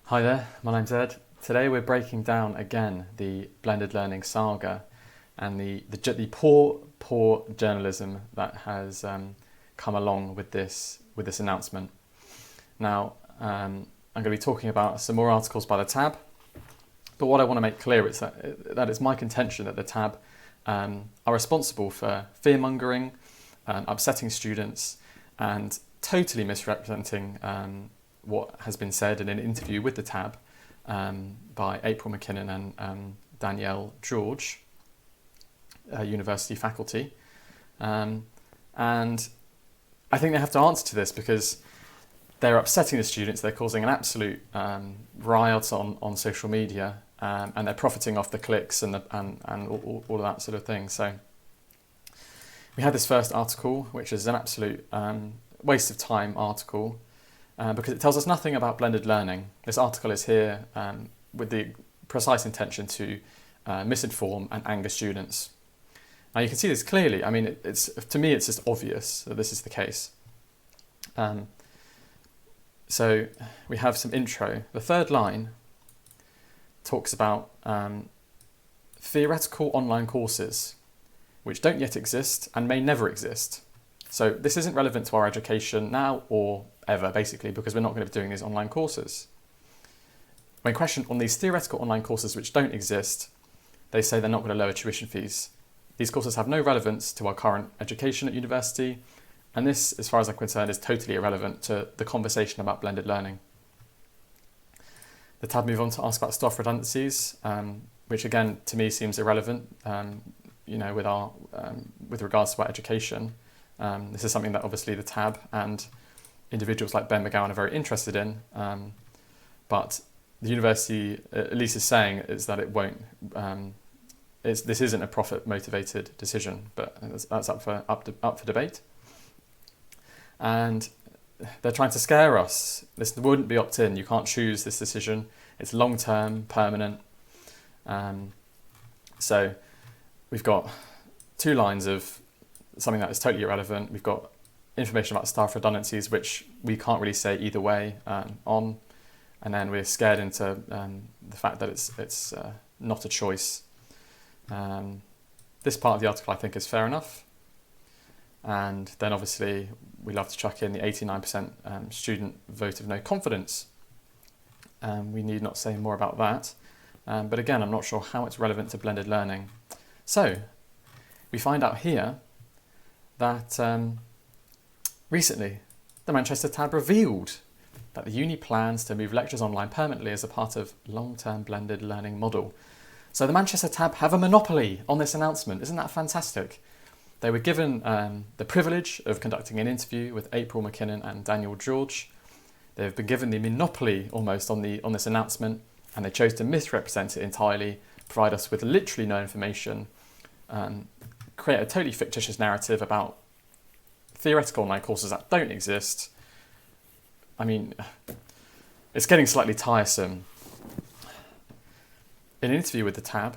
Hi there, my name's Ed. Today we're breaking down again the blended learning saga and the poor journalism that has come along with this announcement. Now, I'm going to be talking about some more articles by TheTab, but what I want to make clear is that it's my contention that TheTab are responsible for fear-mongering, upsetting students, and totally misrepresenting what has been said in an interview with TheTab by April McKinnon and Danielle George, university faculty. And I think they have to answer to this because they're upsetting the students, they're causing an absolute riot on social media, and they're profiting off the clicks and all of that sort of thing. So we had this first article, which is an absolute waste of time article, because it tells us nothing about blended learning. This article is here with the precise intention to misinform and anger students. Now you can see this clearly. I mean, to me it's just obvious that this is the case. So we have some intro. The third line talks about theoretical online courses which don't yet exist and may never exist. So this isn't relevant to our education now or ever, basically, because we're not going to be doing these online courses. When questioned on these theoretical online courses which don't exist, they say they're not going to lower tuition fees. These courses have no relevance to our current education at university, and this, as far as I'm concerned, is totally irrelevant to the conversation about blended learning. TheTab move on to ask about staff redundancies, which again, to me, seems irrelevant, with regards to our education. This is something that obviously TheTab and individuals like Ben McGowan are very interested in, but the university at least is saying is that it won't. This isn't a profit-motivated decision, but that's up for debate. And they're trying to scare us. This wouldn't be opt-in. You can't choose this decision. It's long-term, permanent. So we've got 2 lines of something that is totally irrelevant. We've got information about staff redundancies, which we can't really say either way on, and then we're scared into the fact that it's not a choice. This part of the article I think is fair enough, and then obviously we love to chuck in the 89% student vote of no confidence. We need not say more about that, but again I'm not sure how it's relevant to blended learning. So we find out here that recently the Manchester TAB revealed that the uni plans to move lectures online permanently as a part of long-term blended learning model. So the Manchester TAB have a monopoly on this announcement. Isn't that fantastic? They were given the privilege of conducting an interview with April McKinnon and Daniel George. They've been given the monopoly almost on this announcement, and they chose to misrepresent it entirely, provide us with literally no information, create a totally fictitious narrative about theoretical online courses that don't exist. I mean, it's getting slightly tiresome. In an interview with TheTab,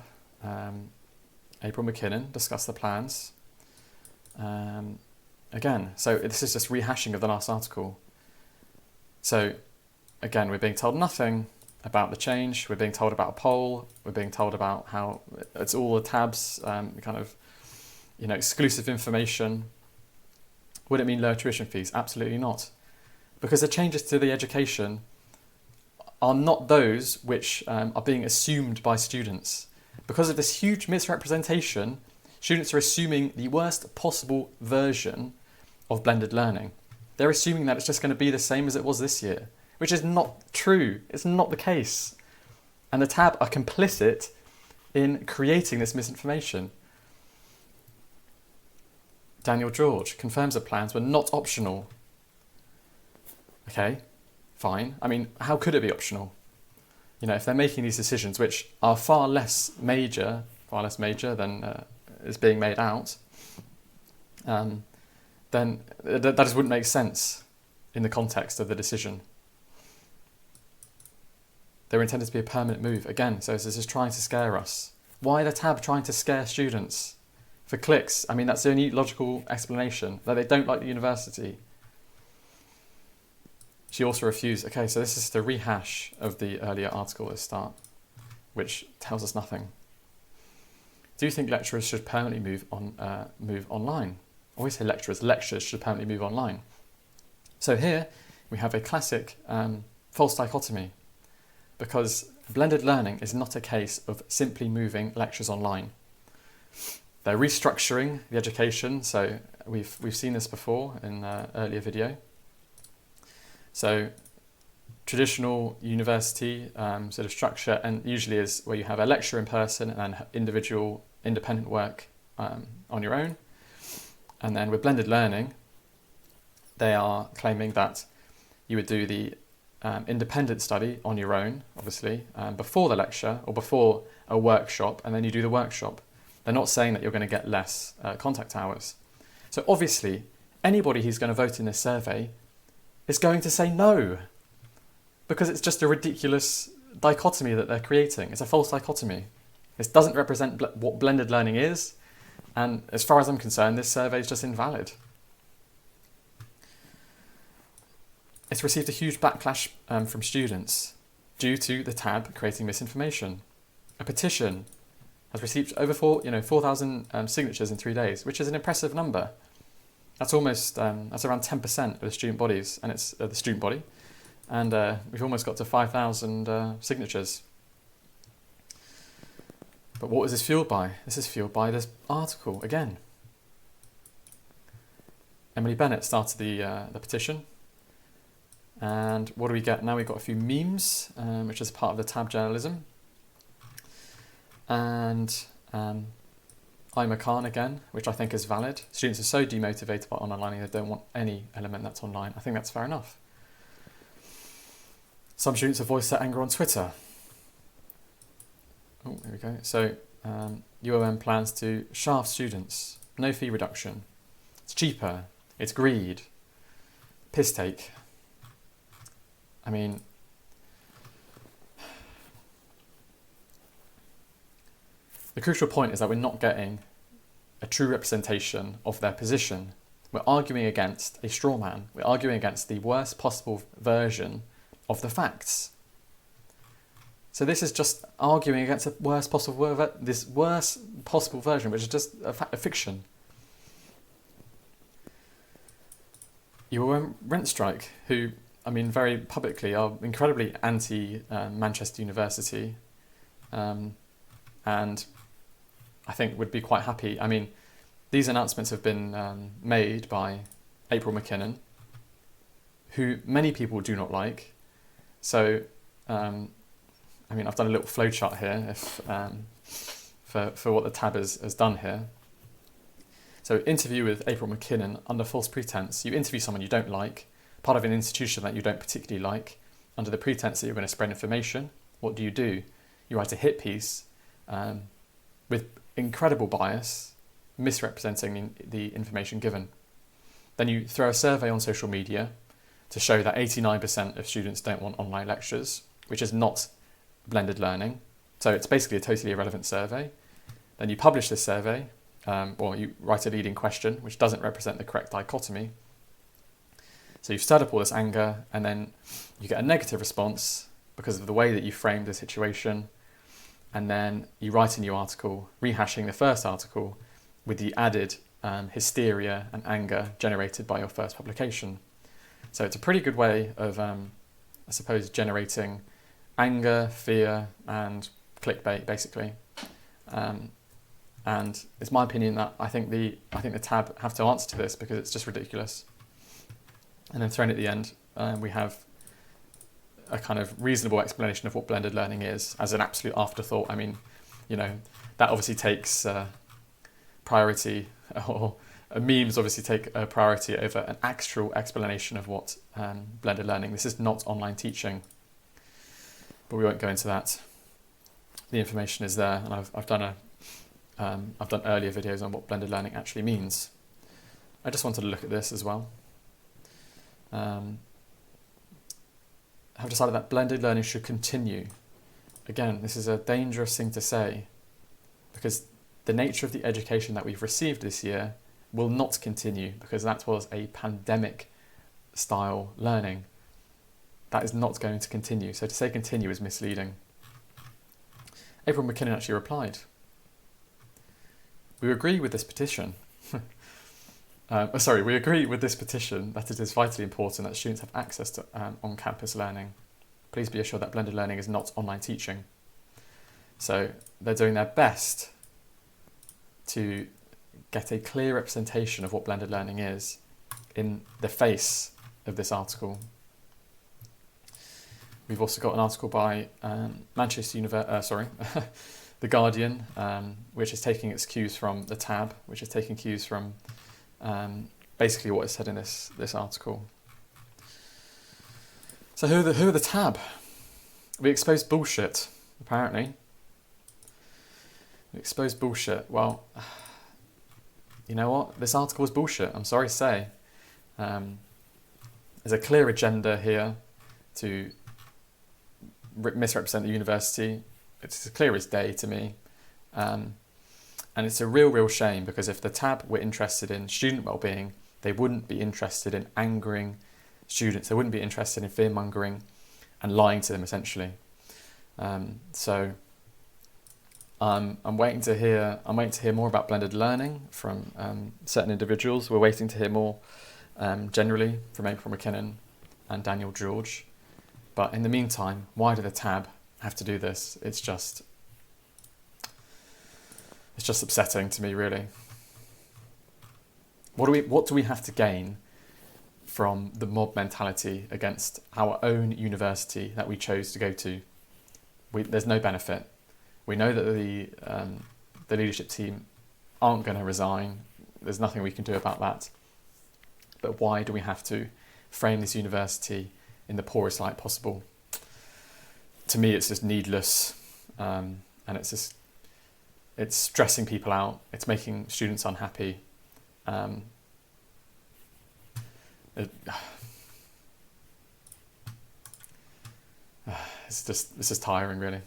April McKinnon discussed the plans. Again, so this is just rehashing of the last article. So again, we're being told nothing about the change. We're being told about a poll. We're being told about how it's all TheTab's exclusive information. Would it mean lower tuition fees? Absolutely not. Because the changes to the education are not those which are being assumed by students. Because of this huge misrepresentation, students are assuming the worst possible version of blended learning. They're assuming that it's just going to be the same as it was this year, which is not true. It's not the case. And TheTab are complicit in creating this misinformation. Daniel George confirms the plans were not optional. Okay, fine. I mean, how could it be optional? If they're making these decisions, which are far less major than is being made out, then that just wouldn't make sense in the context of the decision. They were intended to be a permanent move. Again, so this is trying to scare us. Why the TAB trying to scare students? For clicks. I mean, that's the only logical explanation, that they don't like the university. It's She also refused. Okay, so this is the rehash of the earlier article at the start, which tells us nothing. Do you think lecturers should permanently move online? I always say lectures should permanently move online. So here we have a classic false dichotomy, because blended learning is not a case of simply moving lectures online. They're restructuring the education, so we've seen this before in an earlier video. So traditional university sort of structure, and usually is where you have a lecture in person and then individual independent work on your own. And then with blended learning, they are claiming that you would do the independent study on your own, obviously, before the lecture or before a workshop, and then you do the workshop. They're not saying that you're going to get less contact hours. So obviously, anybody who's going to vote in this survey is going to say no, because it's just a ridiculous dichotomy that they're creating. It's a false dichotomy. This doesn't represent what blended learning is, and as far as I'm concerned, this survey is just invalid. It's received a huge backlash from students due to TheTab creating misinformation. A petition has received over 4,000 signatures in 3 days, which is an impressive number. That's almost that's around 10% of the student bodies, and it's the student body, and we've almost got to 5,000 signatures. But what is this fueled by? This is fueled by this article again. Emily Bennett started the petition. And what do we get now? We've got a few memes, which is part of the TAB journalism. And I'm a Khan again, which I think is valid. Students are so demotivated by online learning, they don't want any element that's online. I think that's fair enough. Some students have voiced their anger on Twitter. Oh, there we go. So UOM plans to shaft students. No fee reduction. It's cheaper. It's greed. Piss take. I mean, the crucial point is that we're not getting a true representation of their position. We're arguing against a straw man. We're arguing against the worst possible version of the facts. So this is just arguing against a worst possible version, which is just a fiction. You were rent strike, who, I mean, very publicly are incredibly anti-Manchester University, and I think would be quite happy. I mean, these announcements have been made by April McKinnon, who many people do not like. So, I mean, I've done a little flowchart here for what the TAB has done here. So, interview with April McKinnon under false pretense. You interview someone you don't like, part of an institution that you don't particularly like, under the pretense that you're going to spread information. What do? You write a hit piece with incredible bias, misrepresenting the information given. Then you throw a survey on social media to show that 89% of students don't want online lectures, which is not blended learning. So it's basically a totally irrelevant survey. Then you publish this survey, or you write a leading question, which doesn't represent the correct dichotomy. So you've stirred up all this anger, and then you get a negative response because of the way that you framed the situation. And then you write a new article, rehashing the first article with the added hysteria and anger generated by your first publication. So it's a pretty good way of, I suppose, generating anger, fear, and clickbait, basically. And it's my opinion that I think the TAB have to answer to this, because it's just ridiculous. And then thrown at the end, we have a kind of reasonable explanation of what blended learning is as an absolute afterthought. I mean, that obviously takes priority, or memes obviously take priority over an actual explanation of what blended learning. This is not online teaching, but we won't go into that. The information is there, and I've done earlier videos on what blended learning actually means. I just wanted to look at this as well. Have decided that blended learning should continue. Again, this is a dangerous thing to say, because the nature of the education that we've received this year will not continue, because that was a pandemic style learning. That is not going to continue. So to say continue is misleading. April McKinnon actually replied, "We agree with this petition. We agree with this petition that it is vitally important that students have access to on-campus learning. Please be assured that blended learning is not online teaching." So they're doing their best to get a clear representation of what blended learning is in the face of this article. We've also got an article by The Guardian, which is taking its cues from TheTab, which is taking cues from basically what is said in this article. So who are the TAB? We exposed bullshit, apparently. We exposed bullshit. Well, you know what? This article is bullshit, I'm sorry to say. There's a clear agenda here to misrepresent the university. It's as clear as day to me. And it's a real shame, because if the TAB were interested in student well-being, they wouldn't be interested in angering students. They wouldn't be interested in fear-mongering and lying to them, essentially. So I'm waiting to hear more about blended learning from certain individuals. We're waiting to hear more generally from April McKinnon and Daniel George. But in the meantime, why do the TAB have to do this? It's just upsetting to me, really. What do we have to gain from the mob mentality against our own university that we chose to go to? There's no benefit. We know that the leadership team aren't going to resign. There's nothing we can do about that. But why do we have to frame this university in the poorest light possible? To me, it's just needless, and it's stressing people out. It's making students unhappy. It's just tiring, really.